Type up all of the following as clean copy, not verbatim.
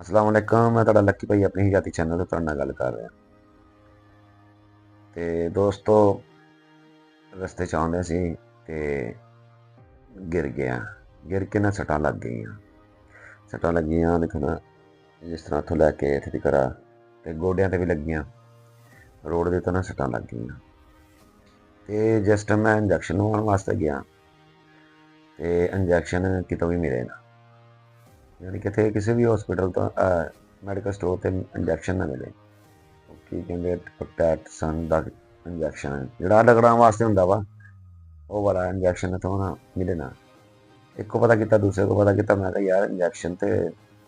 अस्सलाम वालेकुम। मैं तुहाडा लक्की भाई अपनी ही जाति चैनल ਤੋਂ ਤੁਹਾਡੇ ਨਾਲ ਗੱਲ ਕਰ ਰਿਹਾ। ਤੇ ਦੋਸਤੋ ਰਸਤੇ 'ਚ ਆਉਂਦੇ ਸੀ ਤੇ ਗਿਰ ਗਿਆ। ਗਿਰ ਕੇ ਨਾ ਸੱਟਾਂ ਲੱਗ ਗਈਆਂ। ਸੱਟਾਂ ਲੱਗੀਆਂ ਦੇਖਣਾ ਜਿਸ ਤਰ੍ਹਾਂ ਇੱਥੋਂ ਲੈ ਕੇ ਇੱਥੇ ਤੀਕਰ ਤੇ ਗੋਡਿਆਂ ਤੇ ਵੀ ਲੱਗੀਆਂ। ਰੋਡ ਦੇ ਤਾਂ ਨਾ ਸੱਟਾਂ ਲੱਗ ਗਈਆਂ। ਤੇ ਜਿਸ ਟਾਈਮ ਮੈਂ ਇੰਜੈਕਸ਼ਨ ਲਵਾਉਣ ਵਾਸਤੇ ਗਿਆ ਤੇ ਇੰਜੈਕਸ਼ਨ ਕਿਤੋਂ ਵੀ ਮਿਲੇ ਨਾ। ਯਾਨੀ ਕਿਤੇ ਕਿਸੇ ਵੀ ਹਸਪੀਟਲ ਤੋਂ ਮੈਡੀਕਲ ਸਟੋਰ ਤੇ ਇੰਜੈਕਸ਼ਨ ਨਾ ਮਿਲੇ। ਕੀ ਕਹਿੰਦੇ ਟੈਟਸਨ ਦਾ ਇੰਜੈਕਸ਼ਨ ਜਿਹੜਾ ਰਗੜਾਂ ਵਾਸਤੇ ਹੁੰਦਾ ਵਾ ਉਹ ਵਾਲਾ ਇੰਜੈਕਸ਼ਨ ਇੱਥੋਂ ਨਾ ਮਿਲੇ ਨਾ। ਇੱਕ ਪਤਾ ਕੀਤਾ ਦੂਸਰੇ ਕੋ ਪਤਾ ਕੀਤਾ। ਮੈਂ ਕਿਹਾ ਯਾਰ ਇੰਜੈਕਸ਼ਨ ਤੇ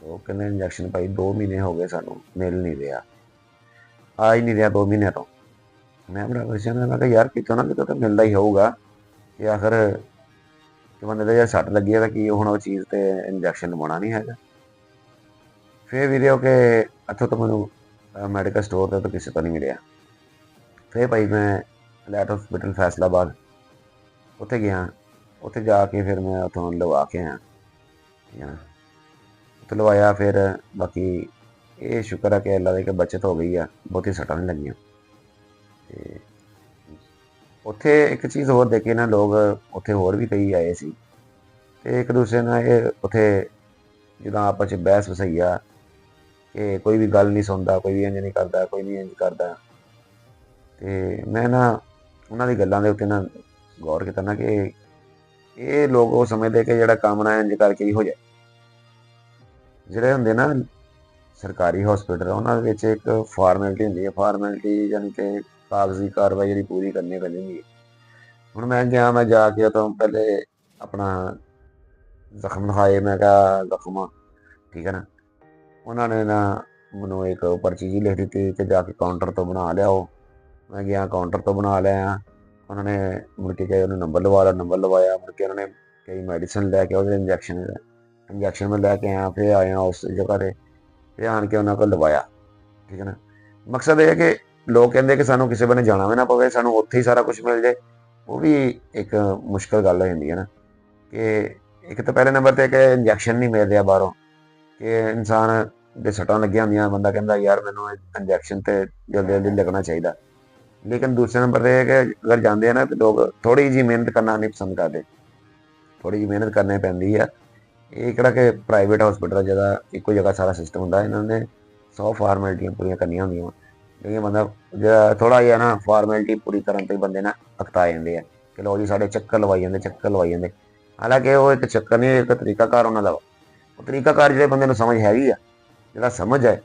ਉਹ ਕਹਿੰਦੇ ਇੰਜੈਕਸ਼ਨ ਭਾਈ 2 ਮਹੀਨੇ ਹੋ ਗਏ ਸਾਨੂੰ ਮਿਲ ਨਹੀਂ ਰਿਹਾ। ਆ ਹੀ ਨਹੀਂ ਰਿਹਾ 2 ਮਹੀਨਿਆਂ ਤੋਂ। ਮੈਂ ਬੜਾ ਪਰੇਸ਼ਾਨ ਹਾਂ। ਮੈਂ ਕਿਹਾ ਯਾਰ ਕਿਤੋਂ ਨਾ ਕਿਤੋਂ ਤਾਂ ਮਿਲਦਾ ਹੀ ਹੋਊਗਾ ਕਿ ਆਖਰ ਕਿ ਬੰਦੇ ਦੇ ਜੇ ਸੱਟ ਲੱਗੀ ਹੈ ਤਾਂ ਕੀ ਹੁਣ ਉਹ ਚੀਜ਼ ਤੇ ਇੰਜੈਕਸ਼ਨ ਲਵਾਉਣਾ ਨਹੀਂ ਹੈਗਾ। ਫਿਰ ਵੀਡੀਓ ਕਿ ਇੱਥੋਂ ਤੋਂ ਮੈਨੂੰ ਮੈਡੀਕਲ ਸਟੋਰ ਤੇ ਤਾਂ ਕਿਸੇ ਤੋਂ ਨਹੀਂ ਮਿਲਿਆ। ਫਿਰ ਭਾਈ ਮੈਂ ਲੈਟ ਹਸਪੀਟਲ ਫੈਸਲਾਬਾਦ ਉੱਥੇ ਗਿਆ। ਉੱਥੇ ਜਾ ਕੇ ਫਿਰ ਮੈਂ ਉੱਥੋਂ ਲਵਾ ਕੇ ਆਇਆ। ਉੱਥੇ ਲਵਾਇਆ ਫਿਰ ਬਾਕੀ ਇਹ ਸ਼ੁਕਰ ਹੈ ਕਿ ਅੱਲਾ ਦੀ ਕਿ ਬੱਚਤ ਹੋ ਗਈ ਆ। ਬਹੁਤੀ ਸੱਟਾਂ ਨਹੀਂ ਲੱਗੀਆਂ। ਤੇ ਉੱਥੇ ਇੱਕ ਚੀਜ਼ ਹੋਰ ਦੇਖੀ ਨਾ ਲੋਕ ਉੱਥੇ ਹੋਰ ਵੀ ਕਈ ਆਏ ਸੀ ਤੇ ਇੱਕ ਦੂਸਰੇ ਨਾਲ ਇਹ ਉੱਥੇ ਜਿੱਦਾਂ ਆਪਸ 'ਚ ਬਹਿਸ ਵਸਈਆ ਕਿ ਕੋਈ ਵੀ ਗੱਲ ਨਹੀਂ ਸੁਣਦਾ, ਕੋਈ ਵੀ ਇੰਝ ਨਹੀਂ ਕਰਦਾ, ਕੋਈ ਨਹੀਂ ਇੰਝ ਕਰਦਾ। ਤੇ ਮੈਂ ਨਾ ਉਹਨਾਂ ਦੀ ਗੱਲਾਂ ਦੇ ਉੱਤੇ ਨਾ ਗੌਰ ਕੀਤਾ ਨਾ ਕਿ ਇਹ ਲੋਕ ਉਹ ਸਮਝਦੇ ਕਿ ਜਿਹੜਾ ਕੰਮ ਨਾ ਇੰਝ ਕਰਕੇ ਹੀ ਹੋ ਜਾਏ। ਜਿਹੜੇ ਹੁੰਦੇ ਨਾ ਸਰਕਾਰੀ ਹਸਪੀਟਲ ਉਹਨਾਂ ਦੇ ਵਿੱਚ ਇੱਕ ਫਾਰਮੈਲਿਟੀ ਹੁੰਦੀ ਹੈ। ਫਾਰਮੈਲਿਟੀ ਯਾਨੀ ਕਿ ਕਾਗਜ਼ੀ ਕਾਰਵਾਈ ਜਿਹੜੀ ਪੂਰੀ ਕਰਨੀ ਪੈਂਦੀ ਹੁੰਦੀ ਹੈ। ਹੁਣ ਮੈਂ ਗਿਆ, ਮੈਂ ਜਾ ਕੇ ਉੱਥੋਂ ਪਹਿਲੇ ਆਪਣਾ ਜ਼ਖਮ ਦਿਖਾਏ। ਮੈਂ ਕਿਹਾ ਜ਼ਖਮ ਠੀਕ ਹੈ ਨਾ। ਉਹਨਾਂ ਨੇ ਨਾ ਮੈਨੂੰ ਇੱਕ ਪਰਚੀ ਜਿਹੀ ਲਿਖ ਦਿੱਤੀ ਕਿ ਜਾ ਕੇ ਕਾਊਂਟਰ ਤੋਂ ਬਣਾ ਲਿਆਓ। ਮੈਂ ਗਿਆ ਕਾਊਂਟਰ ਤੋਂ ਬਣਾ ਲਿਆ। ਉਹਨਾਂ ਨੇ ਮੁੜ ਕੇ ਉਹਨੂੰ ਨੰਬਰ ਲਵਾ ਲਿਆ। ਨੰਬਰ ਲਵਾਇਆ ਮੁੜ ਕੇ ਉਹਨਾਂ ਨੇ ਕਈ ਮੈਡੀਸਨ ਲੈ ਕੇ ਉਹਦੇ ਇੰਜੈਕਸ਼ਨ ਮੈਂ ਲੈ ਕੇ ਆਇਆ। ਫਿਰ ਆਇਆ ਉਸ ਜਗ੍ਹਾ 'ਤੇ ਫਿਰ ਆਣ ਕੇ ਉਹਨਾਂ ਕੋਲ ਲਵਾਇਆ। ਠੀਕ ਹੈ ਨਾ। ਮਕਸਦ ਇਹ ਹੈ ਕਿ ਲੋਕ ਕਹਿੰਦੇ ਕਿ ਸਾਨੂੰ ਕਿਸੇ ਬੰਨੇ ਜਾਣਾ ਵੀ ਨਾ ਪਵੇ, ਸਾਨੂੰ ਉੱਥੇ ਹੀ ਸਾਰਾ ਕੁਛ ਮਿਲ ਜਾਏ। ਉਹ ਵੀ ਇੱਕ ਮੁਸ਼ਕਿਲ ਗੱਲ ਹੋ ਜਾਂਦੀ ਹੈ ਨਾ ਕਿ ਇੱਕ ਤਾਂ ਪਹਿਲੇ ਨੰਬਰ 'ਤੇ ਕਿ ਇੰਜੈਕਸ਼ਨ ਨਹੀਂ ਮਿਲ ਰਿਹਾ ਬਾਹਰੋਂ ਕਿ ਇਨਸਾਨ ਦੇ ਸੱਟਾਂ ਲੱਗੀਆਂ ਹੁੰਦੀਆਂ। ਬੰਦਾ ਕਹਿੰਦਾ ਯਾਰ ਮੈਨੂੰ ਇੰਜੈਕਸ਼ਨ ਤੇ ਜਲਦੀ ਜਲਦੀ ਲੱਗਣਾ ਚਾਹੀਦਾ। ਲੇਕਿਨ ਦੂਸਰੇ ਨੰਬਰ 'ਤੇ ਕਿ ਅਗਰ ਜਾਂਦੇ ਆ ਨਾ ਤਾਂ ਲੋਕ ਥੋੜ੍ਹੀ ਜਿਹੀ ਮਿਹਨਤ ਕਰਨਾ ਨਹੀਂ ਪਸੰਦ ਕਰਦੇ। ਥੋੜ੍ਹੀ ਜਿਹੀ ਮਿਹਨਤ ਕਰਨੀ ਪੈਂਦੀ ਆ। ਇਹ ਕਿਹੜਾ ਕਿ ਪ੍ਰਾਈਵੇਟ ਹਸਪੀਟਲ ਜਿਹਦਾ ਇੱਕੋ ਜਗ੍ਹਾ ਸਾਰਾ ਸਿਸਟਮ ਹੁੰਦਾ। ਇਹਨਾਂ ਨੇ 100 ਫਾਰਮੈਲਿਟੀਆਂ ਪੂਰੀਆਂ ਕਰਨੀਆਂ ਹੁੰਦੀਆਂ। ਲੇਕਿਨ ਬੰਦਾ ਜਿਹੜਾ ਥੋੜ੍ਹਾ ਜਿਹਾ ਨਾ ਫਾਰਮੈਲਿਟੀ ਪੂਰੀ ਕਰਨ ਤੋਂ ਹੀ ਬੰਦੇ ਨਾ ਅਕਤਾ ਜਾਂਦੇ ਆ ਕਿ ਲਓ ਜੀ ਸਾਡੇ ਚੱਕਰ ਲਵਾਈ ਜਾਂਦੇ। ਹਾਲਾਂਕਿ ਉਹ ਇੱਕ ਚੱਕਰ ਨਹੀਂ, ਇੱਕ ਤਰੀਕਾਕਾਰ ਉਹਨਾਂ ਦਾ ਵਾ। ਉਹ ਤਰੀਕਾਕਾਰ ਜਿਹੜੇ ਬੰਦੇ ਨੂੰ ਸਮਝ ਹੈਗੀ ਆ, ਜਿਹੜਾ ਸਮਝ ਹੈ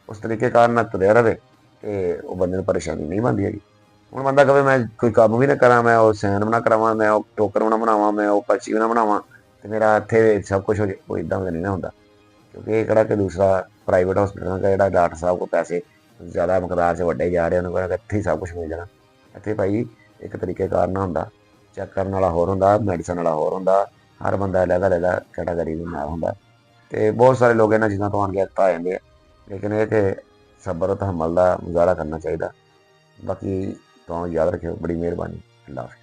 ਉਸ ਤਰੀਕੇਕਾਰ ਨਾਲ ਤੁਰਿਆ ਰਹੇ ਤੇ ਉਹ ਬੰਦੇ ਨੂੰ ਪਰੇਸ਼ਾਨੀ ਨਹੀਂ ਬਣਦੀ ਹੈਗੀ। ਹੁਣ ਬੰਦਾ ਕਵੇ ਮੈਂ ਕੋਈ ਕੰਮ ਵੀ ਨਾ ਕਰਾਂ, ਮੈਂ ਉਹ ਸਾਈਨ ਵੀ ਨਾ ਕਰਾਵਾਂ, ਮੈਂ ਉਹ ਟੋਕਰ ਵੀ ਨਾ ਬਣਾਵਾਂ, ਮੈਂ ਉਹ ਪਰਚੀ ਵੀ ਨਾ ਬਣਾਵਾਂ ਤੇ ਮੇਰਾ ਇੱਥੇ ਸਭ ਕੁਛ ਹੋ ਜਾਏ, ਉਹ ਇੱਦਾਂ ਦਾ ਨਹੀਂ ਨਾ ਹੁੰਦਾ। ਕਿਉਂਕਿ ਇਹ ਕਿਹੜਾ ਕਿ ਦੂਸਰਾ ਪ੍ਰਾਈਵੇਟ ਹਸਪੀਟਲ ਦਾ ਜਿਹੜਾ ਡਾਕਟਰ ਸਾਹਿਬ ਕੋਲ ਪੈਸੇ ਜ਼ਿਆਦਾ ਮਿਕਦਾਰ 'ਚ ਵੱਡੇ ਜਾ ਰਹੇ ਉਹਨੂੰ ਕਹਿੰਦਾ ਇੱਥੇ ਹੀ ਸਭ ਕੁਛ ਮਿਲ ਜਾਣਾ। ਇੱਥੇ ਭਾਈ ਇੱਕ ਤਰੀਕੇਕਾਰ ਨਾਲ ਹੁੰਦਾ। ਚੈੱਕ ਕਰਨ ਵਾਲਾ ਹੋਰ ਹੁੰਦਾ, ਮੈਡੀਸਨ ਵਾਲਾ ਹੋਰ ਹੁੰਦਾ। ਹਰ ਬੰਦਾ ਅਲੱਗ ਕੈਟਾਗਰੀ ਦੇ ਨਾਲ ਹੁੰਦਾ। ਤੇ ਬਹੁਤ ਸਾਰੇ ਲੋਕ ਇਹਨਾਂ ਚੀਜ਼ਾਂ ਤੋਂ ਆਣ ਕੇ ਅਕਤਾ ਆ ਜਾਂਦੇ ਆ। ਲੇਕਿਨ ਇਹ ਕਿ ਸਬਰ ਤਹਮਲ ਦਾ ਮੁਜ਼ਾਹਰਾ ਕਰਨਾ ਚਾਹੀਦਾ। ਬਾਕੀ ਤੁਹਾਨੂੰ ਯਾਦ ਰੱਖਿਓ। ਬੜੀ ਮਿਹਰਬਾਨੀ। ਅੱਲਾ ਹਾਫਿਜ਼।